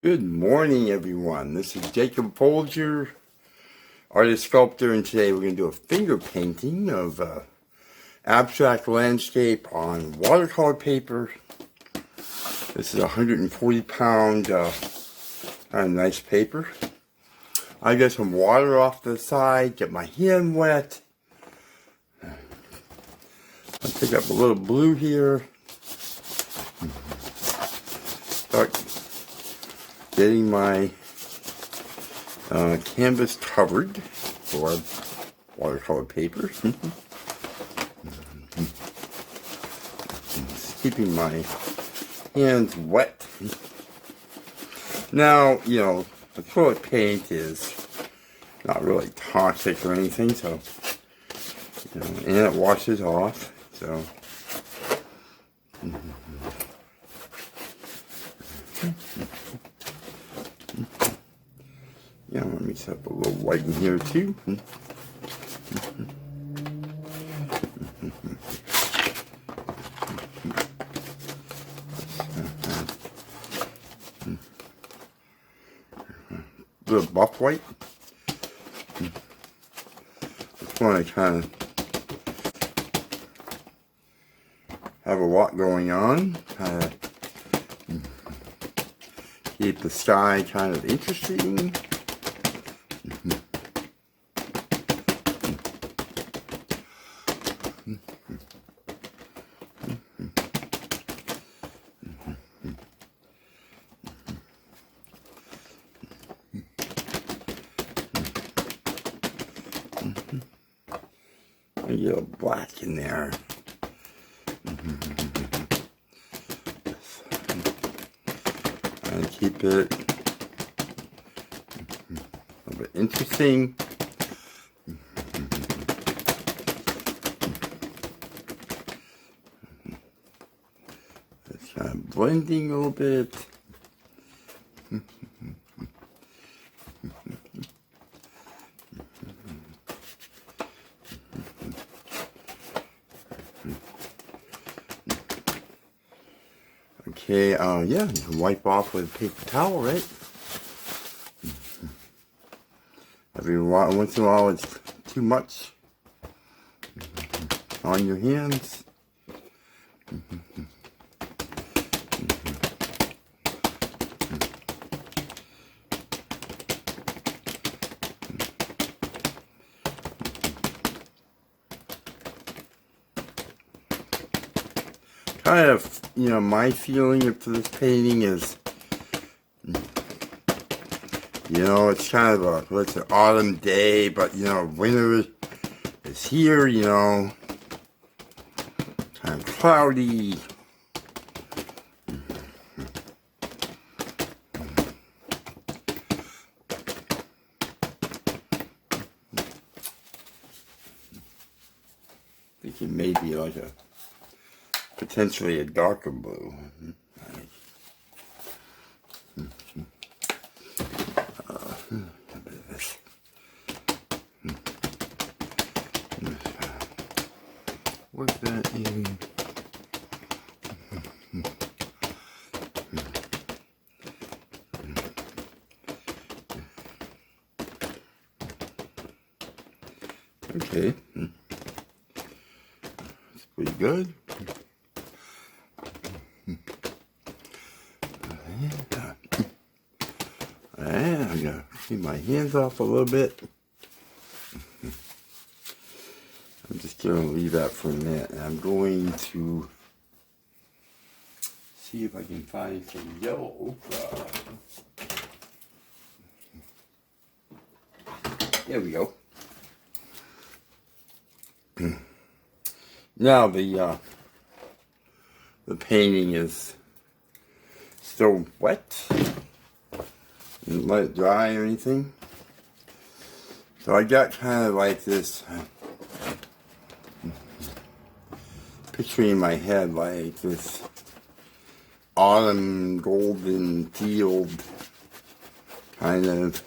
Good morning, everyone. This is Jacob Folger, artist sculptor, and today we're going to do a finger painting of abstract landscape on watercolor paper. This is a 140-pound kind of nice paper. I get some water off the side, get my hand wet. I'll pick up a little blue here. Start getting my canvas covered for watercolor paper. Just keeping my hands wet. Now, you know, acrylic paint is not really toxic or anything, so, you know, and it washes off, so. Yeah, let me mix up a little white in here too. A little buff white. Just want to kind of have a lot going on. Keep the sky kind of interesting. A little black in there. And keep it a little bit interesting. It's kind of blending a little bit. Okay, yeah, you can wipe off with a paper towel, right? Every once in a while it's too much on your hands. Kind of, you know, my feeling for this painting is, you know, it's kind of a, it's an autumn day, but, you know, winter is here, you know, kind of cloudy. I think it may be like a potentially a darker blue. What's that in? Okay. That's pretty good. And I'm gonna clean my hands off a little bit. I'm just gonna leave that for a minute, and I'm going to see if I can find some yellow ochre. There we go. Now the painting is still wet. Didn't let it dry or anything. So I got kind of like this picture in my head, like this autumn golden field kind of.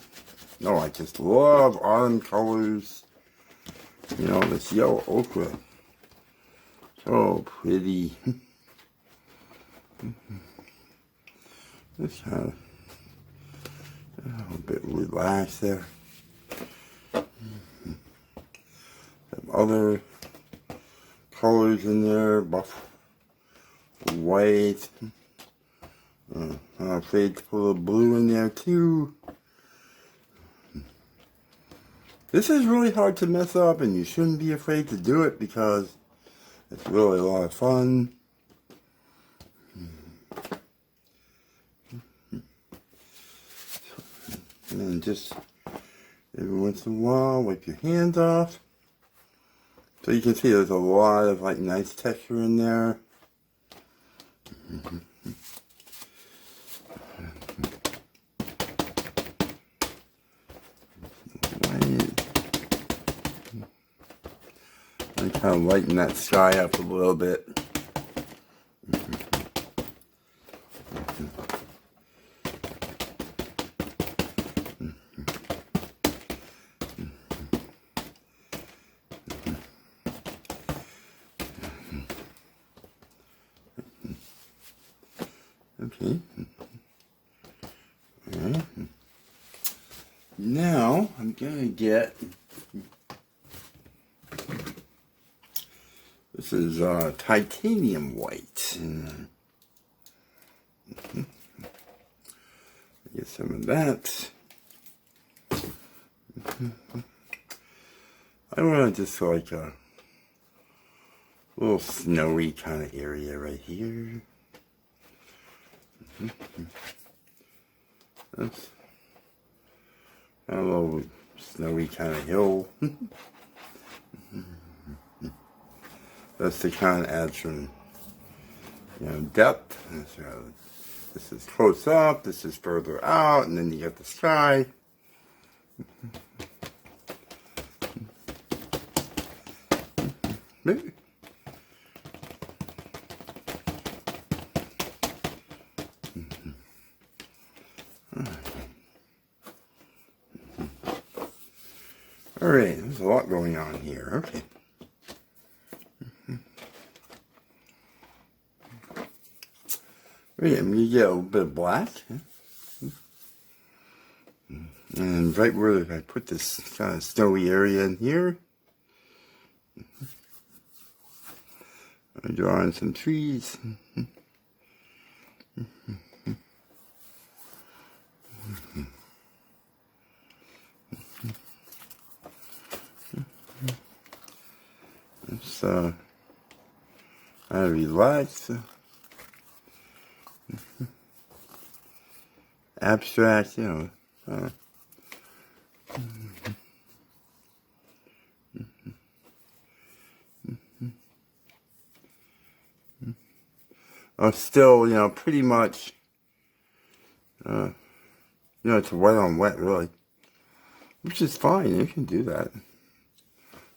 No, I just love autumn colors. You know, this yellow ochre. So pretty. This kind of relax there. Some other colors in there, buff, white. I'm afraid to put a little blue in there too. This is really hard to mess up, and you shouldn't be afraid to do it because it's really a lot of fun. And just every once in a while, wipe your hands off. So you can see there's a lot of like nice texture in there. And kind of lighten that sky up a little bit. Okay. Alright. Now I'm gonna get, this is titanium white. Get some of that. I want just like a little snowy kind of area right here. That's a little snowy kind of hill. That's to kind of add some, depth. This is close up, this is further out, and then you get the sky. Alright, there's a lot going on here. Okay. Alright, I'm going to get a little bit of black. And right where I put this kind of snowy area in here, I'm drawing some trees. It's I relax. Abstract, still, pretty much, it's wet on wet, really. Which is fine, you can do that.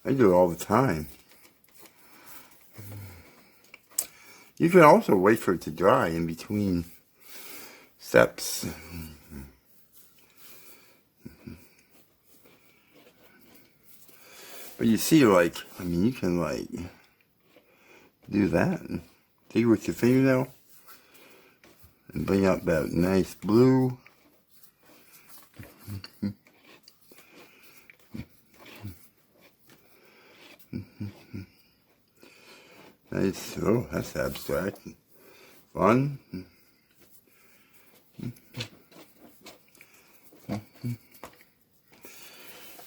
I do it all the time. You can also wait for it to dry in between steps. But you see, you can, do that. Take it with your fingernail and bring out that nice blue. Nice. Oh, that's abstract. Fun.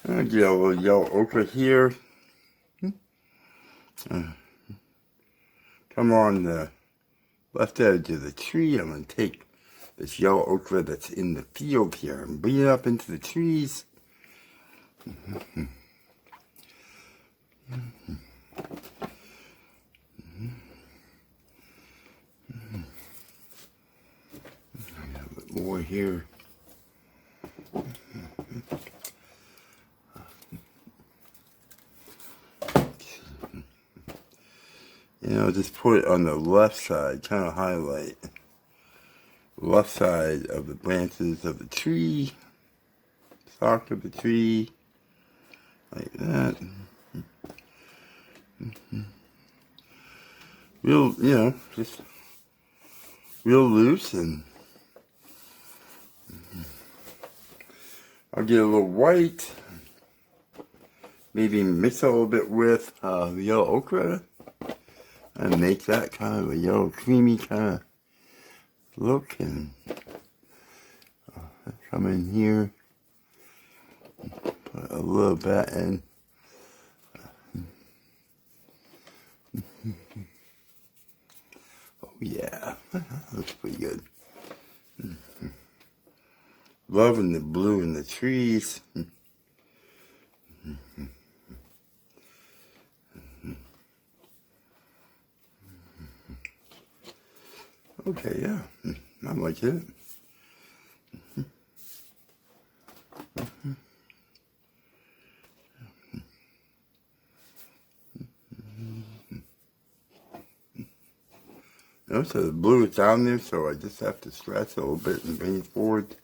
I'll get a little yellow ochre here. Come on the left edge of the tree. I'm going to take this yellow ochre that's in the field here and bring it up into the trees. More here. Just put it on the left side, kind of highlight left side of the branches of the tree, stalk of the tree, like that. Real, just real loose and I'll get a little white, maybe mix it a little bit with the yellow ochre, and make that kind of a yellow creamy kind of look. And come in here, put a little bit in. Oh yeah, that looks pretty good. Loving the blue in the trees. Okay, yeah, I like it. So the blue is down there, so I just have to stretch a little bit and bring it forward.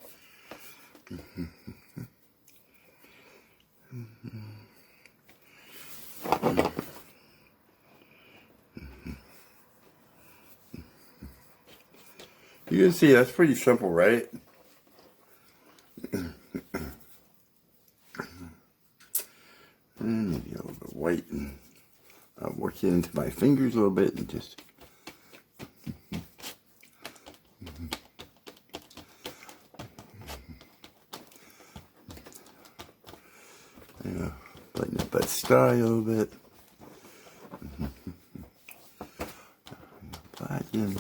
You can see that's pretty simple, right? And maybe a little bit white, and I'll work it into my fingers a little bit and just. Lighten up that sky a little bit. Black in.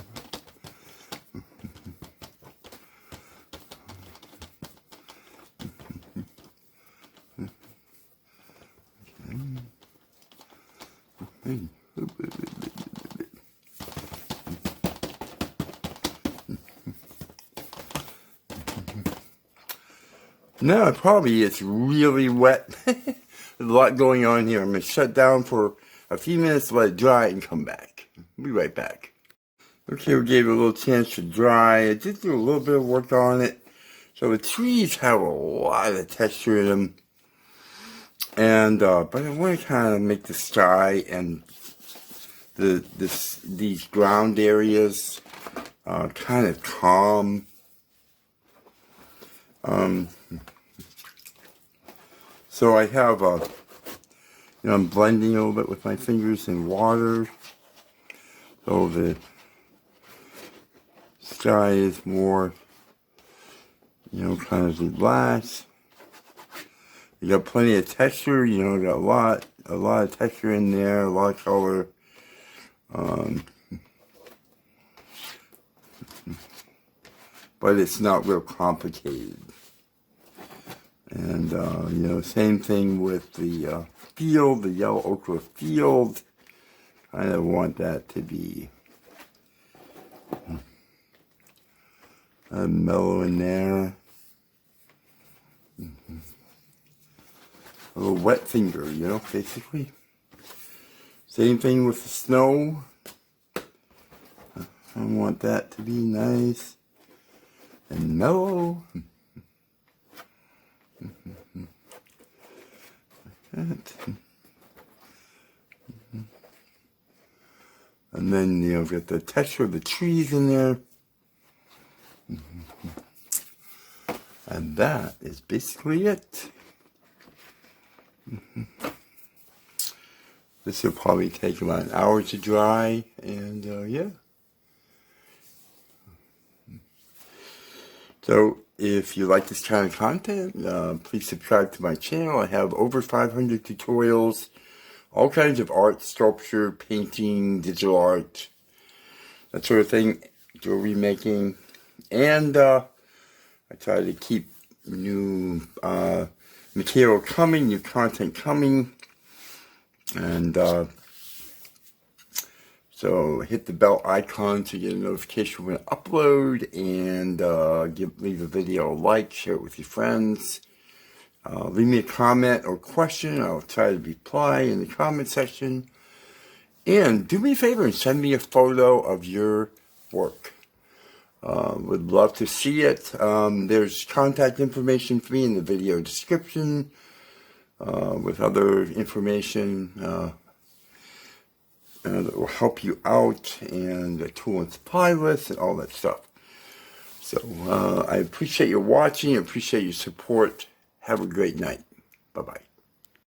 Now probably it's really wet. There's a lot going on here. I'm going to shut down for a few minutes to let it dry and come back. I'll be right back. Okay, we gave it a little chance to dry. I did do a little bit of work on it. So the trees have a lot of texture in them. And but I want to kind of make the sky and these ground areas kind of calm. So I have I'm blending a little bit with my fingers in water, so the sky is more, kind of relaxed. You got plenty of texture, got a lot of texture in there, a lot of color. But it's not real complicated. And, same thing with the field, the yellow ochre field. Kind of want that to be mellow in there. A little wet finger, basically. Same thing with the snow. I want that to be nice and mellow. And then, we've got the texture of the trees in there. And that is basically it. This will probably take about an hour to dry, and yeah. So, if you like this kind of content, please subscribe to my channel. I have over 500 tutorials, all kinds of art, sculpture, painting, digital art, that sort of thing, jewelry making, and I try to keep new material coming, new content coming, and so hit the bell icon to get a notification when I upload, and leave the video a like, share it with your friends. Leave me a comment or question. I'll try to reply in the comment section. And do me a favor and send me a photo of your work. Would love to see it. There's contact information for me in the video description with other information that will help you out, and the tool and supply list and all that stuff. So I appreciate your watching. I appreciate your support. Have a great night. Bye-bye.